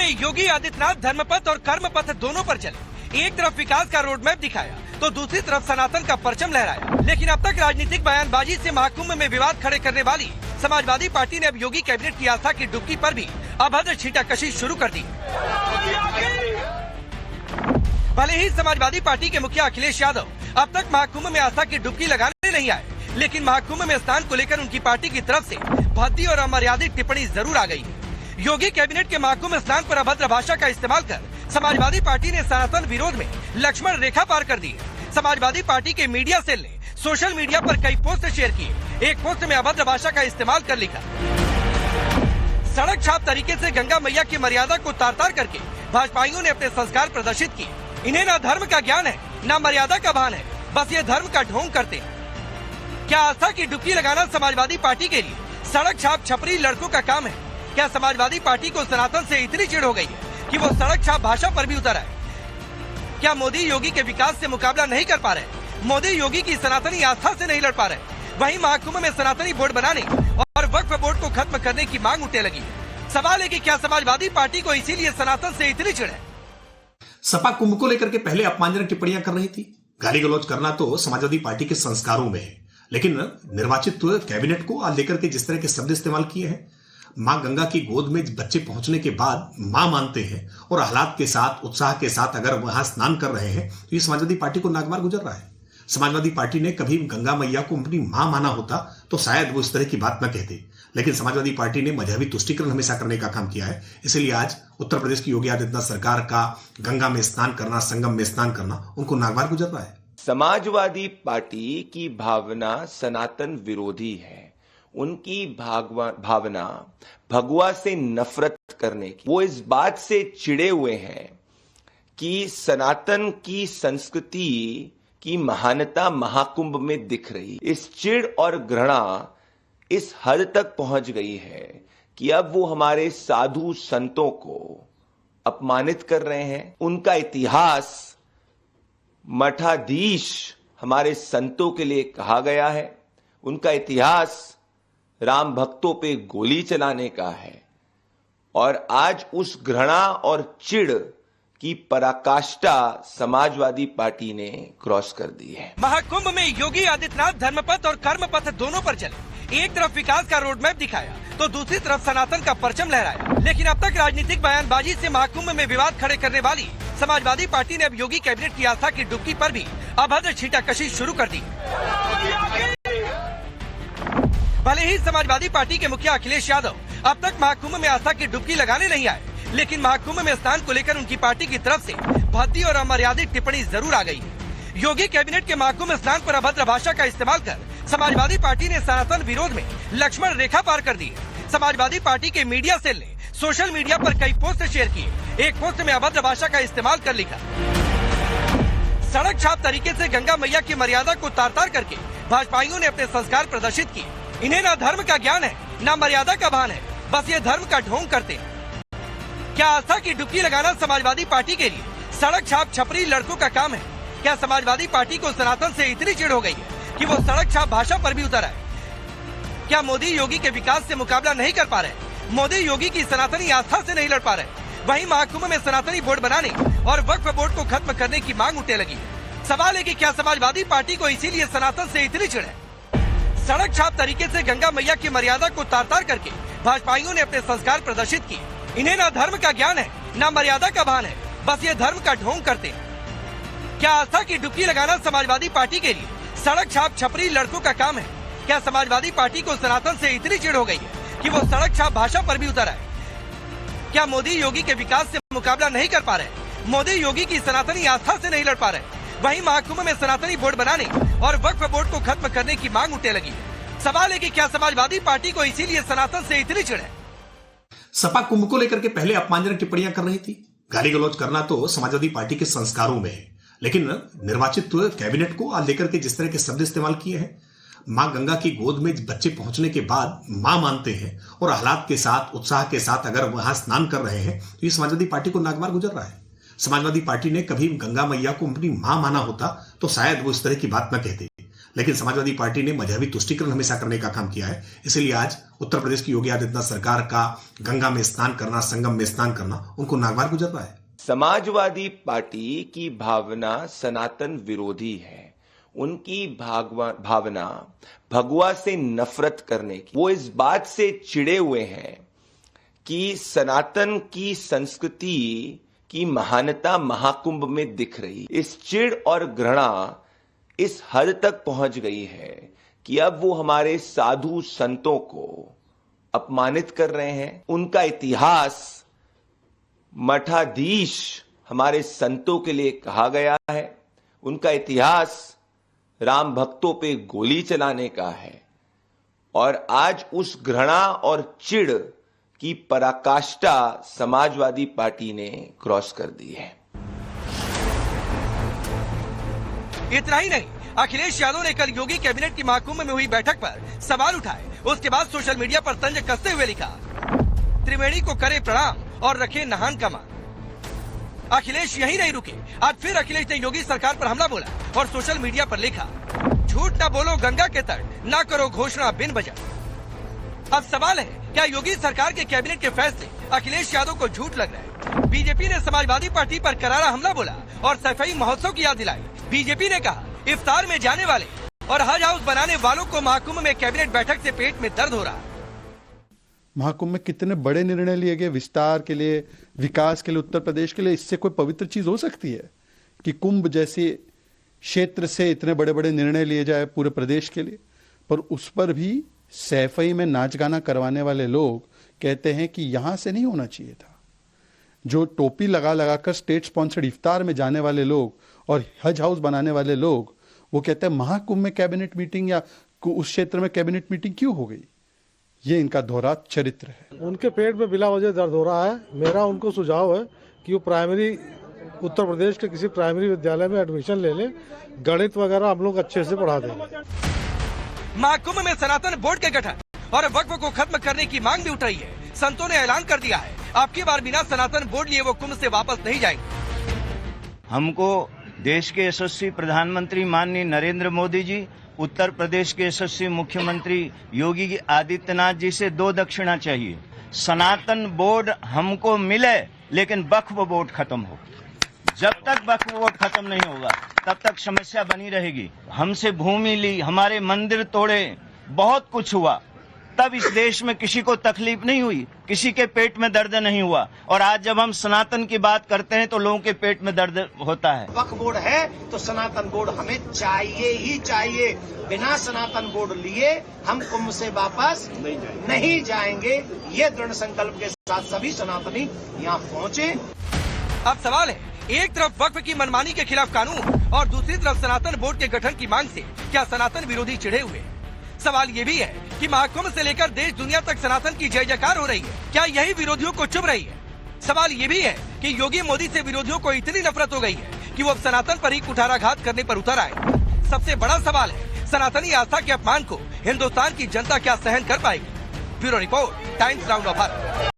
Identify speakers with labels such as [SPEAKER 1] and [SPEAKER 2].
[SPEAKER 1] में योगी आदित्यनाथ धर्मपथ और कर्मपथ दोनों पर चले। एक तरफ विकास का रोड मैप दिखाया तो दूसरी तरफ सनातन का परचम लहराया। लेकिन अब तक राजनीतिक बयानबाजी से महाकुंभ में विवाद खड़े करने वाली समाजवादी पार्टी ने अब योगी कैबिनेट की आस्था की डुबकी पर भी अभद्र छींटाकशी शुरू कर दी। भले ही समाजवादी पार्टी के मुखिया अखिलेश यादव अब तक महाकुंभ में आस्था की डुबकी लगाने नहीं आए, लेकिन महाकुंभ में स्नान को लेकर उनकी पार्टी की तरफ से भद्दी और अमर्यादित टिप्पणी जरूर आ गई। योगी कैबिनेट के महाकुंभ स्नान पर अभद्र भाषा का इस्तेमाल कर समाजवादी पार्टी ने सनातन विरोध में लक्ष्मण रेखा पार कर दी। समाजवादी पार्टी के मीडिया सेल ने सोशल मीडिया पर कई पोस्ट शेयर किए। एक पोस्ट में अभद्र भाषा का इस्तेमाल कर लिखा, सड़क छाप तरीके से गंगा मैया की मर्यादा को तार तार करके भाजपाइयों ने अपने संस्कार प्रदर्शित किए। इन्हें न धर्म का ज्ञान है न मर्यादा का भान है, बस ये धर्म का ढोंग करते हैं। क्या आस्था की डुबकी लगाना समाजवादी पार्टी के लिए सड़क छाप छपरी लड़कों का काम है? क्या समाजवादी पार्टी को सनातन से इतनी चिढ़ हो गई है कि वो सड़क छाप भाषा पर भी उतर आए? क्या मोदी योगी के विकास से मुकाबला नहीं कर पा रहे? मोदी योगी की सनातनी आस्था से नहीं लड़ पा रहे? वहीं महाकुंभ में सनातनी बोर्ड बनाने और वक्फ बोर्ड को खत्म करने की मांग उठने लगी। सवाल है कि क्या समाजवादी पार्टी को इसीलिए सनातन से इतनी चिढ़ है?
[SPEAKER 2] सपा कुंभ को लेकर के पहले अपमानजनक टिप्पणियां कर रही थी। गाली गलौज करना तो समाजवादी पार्टी के संस्कारों में है, लेकिन निर्वाचित कैबिनेट को आज लेकर के जिस तरह के शब्द इस्तेमाल किए हैं, मां गंगा की गोद में बच्चे पहुंचने के बाद मां मानते हैं और हालात के साथ उत्साह के साथ अगर वहां स्नान कर रहे हैं तो ये समाजवादी पार्टी को नागवार गुजर रहा है। समाजवादी पार्टी ने कभी गंगा मैया को अपनी मां माना होता तो शायद वो इस तरह की बात न कहते, लेकिन समाजवादी पार्टी ने मजहबी तुष्टीकरण हमेशा करने का काम किया है। इसलिए आज उत्तर प्रदेश की योगी आदित्यनाथ सरकार का गंगा में स्नान करना, संगम में स्नान करना उनको नागवार गुजर रहा है।
[SPEAKER 3] समाजवादी पार्टी की भावना सनातन विरोधी है। उनकी भावना भगवा से नफरत करने की। वो इस बात से चिढ़े हुए हैं कि सनातन की संस्कृति की महानता महाकुंभ में दिख रही। इस चिढ़ और घृणा इस हद तक पहुंच गई है कि अब वो हमारे साधु संतों को अपमानित कर रहे हैं। उनका इतिहास मठाधीश हमारे संतों के लिए कहा गया है। उनका इतिहास राम भक्तों पे गोली चलाने का है और आज उस घृणा और चिढ़ की पराकाष्ठा समाजवादी पार्टी ने क्रॉस कर दी है।
[SPEAKER 1] महाकुंभ में योगी आदित्यनाथ धर्मपथ और कर्मपथ दोनों पर चले। एक तरफ विकास का रोड मैप दिखाया तो दूसरी तरफ सनातन का परचम लहराया। लेकिन अब तक राजनीतिक बयानबाजी से महाकुंभ में विवाद खड़े करने वाली समाजवादी पार्टी ने अब योगी कैबिनेट की आस्था की डुबकी पर भी अभद्र छींटाकशी शुरू कर दी। भले ही समाजवादी पार्टी के मुखिया अखिलेश यादव अब तक महाकुंभ में आस्था की डुबकी लगाने नहीं आए, लेकिन महाकुंभ में स्नान को लेकर उनकी पार्टी की तरफ से भद्दी और अमर्यादित टिप्पणी जरूर आ गई है। योगी कैबिनेट के महाकुंभ स्नान पर अभद्र भाषा का इस्तेमाल कर समाजवादी पार्टी ने सनातन विरोध में लक्ष्मण रेखा पार कर दी है। समाजवादी पार्टी के मीडिया सेल ने सोशल मीडिया पर कई पोस्ट शेयर किए। एक पोस्ट में अभद्र भाषा का इस्तेमाल कर लिखा, सड़क छाप तरीके से गंगा मैया की मर्यादा को तार तार करके भाजपाइयों ने अपने संस्कार प्रदर्शित किए। इन्हें न धर्म का ज्ञान है न मर्यादा का भान है, बस ये धर्म का ढोंग करते हैं। क्या आस्था की डुबकी लगाना समाजवादी पार्टी के लिए सड़क छाप छपरी लड़कों का काम है? क्या समाजवादी पार्टी को सनातन से इतनी चिढ़ हो गई है कि वो सड़क छाप भाषा पर भी उतर आए? क्या मोदी योगी के विकास से मुकाबला नहीं कर पा रहे? मोदी योगी की सनातनी आस्था से नहीं लड़ पा रहे? वहीं महाकुंभ में सनातनी बोर्ड बनाने और वक्फ बोर्ड को खत्म करने की मांग उठने लगी। सवाल है कि क्या समाजवादी पार्टी को इसीलिए सनातन से इतनी चिढ़ है? सड़क छाप तरीके से गंगा मैया की मर्यादा को तार तार करके भाजपाइयों ने अपने संस्कार प्रदर्शित किए। इन्हें न धर्म का ज्ञान है न मर्यादा का भान है, बस ये धर्म का ढोंग करते हैं। क्या आस्था की डुबकी लगाना समाजवादी पार्टी के लिए सड़क छाप छपरी लड़कों का काम है? क्या समाजवादी पार्टी को सनातन से इतनी चिढ़ हो गई है कि वो सड़क छाप भाषा पर भी उतर आए? क्या मोदी योगी के विकास से मुकाबला नहीं कर पा रहे? मोदी योगी की सनातनी आस्था से नहीं लड़ पा रहे? वहीं महाकुंभ में सनातनी बोर्ड बनाने और वक्फ बोर्ड को खत्म करने की मांग उठने लगी है। सवाल है कि क्या समाजवादी पार्टी को इसीलिए सनातन से इतनी चिढ़ है?
[SPEAKER 2] सपा कुंभ को लेकर के पहले अपमानजनक टिप्पणियां कर रही थी। गाली गलौज करना तो समाजवादी पार्टी के संस्कारों में है, लेकिन निर्वाचित कैबिनेट को आज लेकर के जिस तरह के शब्द इस्तेमाल किए हैं, मां गंगा की गोद में बच्चे पहुंचने के बाद मां मानते हैं और हालात के साथ उत्साह के साथ अगर वहां स्नान कर रहे हैं तो ये समाजवादी पार्टी को नागवार गुजर रहा है। समाजवादी पार्टी ने कभी गंगा मैया को अपनी मां माना होता तो शायद वो इस तरह की बात न कहते, लेकिन समाजवादी पार्टी ने मजहबी तुष्टीकरण हमेशा करने का काम किया है। इसीलिए आज उत्तर प्रदेश की योगी आदित्यनाथ सरकार का गंगा में स्नान करना, संगम में स्नान करना उनको नागवार गुजर रहा है।
[SPEAKER 3] समाजवादी पार्टी की भावना सनातन विरोधी है। उनकी भावना भगवा से नफरत करने की। वो इस बात से चिढ़े हुए हैं कि सनातन की संस्कृति की महानता महाकुंभ में दिख रही। इस चिढ़ और घृणा इस हद तक पहुंच गई है कि अब वो हमारे साधु संतों को अपमानित कर रहे हैं। उनका इतिहास मठाधीश हमारे संतों के लिए कहा गया है। उनका इतिहास राम भक्तों पे गोली चलाने का है और आज उस घृणा और चिढ़ की पराकाष्ठा समाजवादी पार्टी ने क्रॉस कर दी है।
[SPEAKER 1] इतना ही नहीं, अखिलेश यादव ने कल योगी कैबिनेट की महाकुंभ में हुई बैठक पर सवाल उठाए। उसके बाद सोशल मीडिया पर तंज कसते हुए लिखा, त्रिवेणी को करे प्रणाम और रखे नहान का मान। अखिलेश यही नहीं रुके, आज फिर अखिलेश ने योगी सरकार पर हमला बोला और सोशल मीडिया पर लिखा, झूठ न बोलो गंगा के तट, न करो घोषणा बिन बजट। अब सवाल है, क्या योगी सरकार के कैबिनेट के फैसले अखिलेश यादव को झूठ लग रहा है? बीजेपी ने समाजवादी पार्टी पर करारा हमला बोला और सफाई महोत्सव की याद दिलाई। बीजेपी ने कहा, इफ्तार में जाने वाले और हज हाउस बनाने वालों को महाकुंभ में कैबिनेट बैठक से पेट में दर्द हो रहा।
[SPEAKER 4] महाकुंभ में कितने बड़े निर्णय लिए गए विस्तार के लिए, विकास के लिए, उत्तर प्रदेश के लिए। इससे कोई पवित्र चीज हो सकती है कि कुंभ जैसे क्षेत्र से इतने बड़े बड़े निर्णय लिए जाए पूरे प्रदेश के लिए? पर उस पर भी सैफई में नाच गाना करवाने वाले लोग कहते हैं कि यहां से नहीं होना चाहिए था। जो टोपी लगा लगाकर स्टेट स्पॉन्सर्ड इफ्तार में जाने वाले लोग और हज हाउस बनाने वाले लोग, वो कहते हैं महाकुंभ में कैबिनेट मीटिंग या उस क्षेत्र में कैबिनेट मीटिंग क्यों हो गई? ये इनका दोहरा चरित्र है।
[SPEAKER 5] उनके पेट में बिला वजह दर्द हो रहा है। मेरा उनको सुझाव है कि वो प्राइमरी उत्तर प्रदेश के किसी प्राइमरी विद्यालय में एडमिशन ले लें। गणित वगैरह हम लोग अच्छे से पढ़ा देंगे।
[SPEAKER 1] महाकुंभ में सनातन बोर्ड के गठन और वक्फ को खत्म करने की मांग भी उठ रही है। संतों ने ऐलान कर दिया है, अब की बार बिना सनातन बोर्ड लिए वो कुंभ से वापस नहीं जाएंगे।
[SPEAKER 6] हमको देश के यशस्वी प्रधानमंत्री माननीय नरेंद्र मोदी जी, उत्तर प्रदेश के यशस्वी मुख्यमंत्री योगी आदित्यनाथ जी से दो दक्षिणा चाहिए। सनातन बोर्ड हमको मिले, लेकिन वक्फ बोर्ड खत्म हो। जब तक वक्फ बोर्ड खत्म नहीं होगा तब तक समस्या बनी रहेगी। हमसे भूमि ली, हमारे मंदिर तोड़े, बहुत कुछ हुआ, तब इस देश में किसी को तकलीफ नहीं हुई, किसी के पेट में दर्द नहीं हुआ। और आज जब हम सनातन की बात करते हैं तो लोगों के पेट में दर्द होता है।
[SPEAKER 7] वक्फ बोर्ड है तो सनातन बोर्ड हमें चाहिए ही चाहिए। बिना सनातन बोर्ड लिए हम कुंभ से वापस नहीं जाएंगे। ये दृढ़ संकल्प के साथ सभी सनातनी यहाँ पहुँचे।
[SPEAKER 1] अब सवाल है, एक तरफ वक्फ की मनमानी के खिलाफ कानून और दूसरी तरफ सनातन बोर्ड के गठन की मांग से क्या सनातन विरोधी चिढ़े हुए? सवाल ये भी है कि महाकुंभ से लेकर देश दुनिया तक सनातन की जय जयकार हो रही है, क्या यही विरोधियों को चुभ रही है? सवाल ये भी है कि योगी मोदी से विरोधियों को इतनी नफरत हो गई है कि वो अब सनातन पर ही कुठाराघात करने पर उतर आए। सबसे बड़ा सवाल है, सनातनी आस्था के अपमान को हिंदुस्तान की जनता क्या सहन कर पाएगी? Bureau report, times round of Bharat.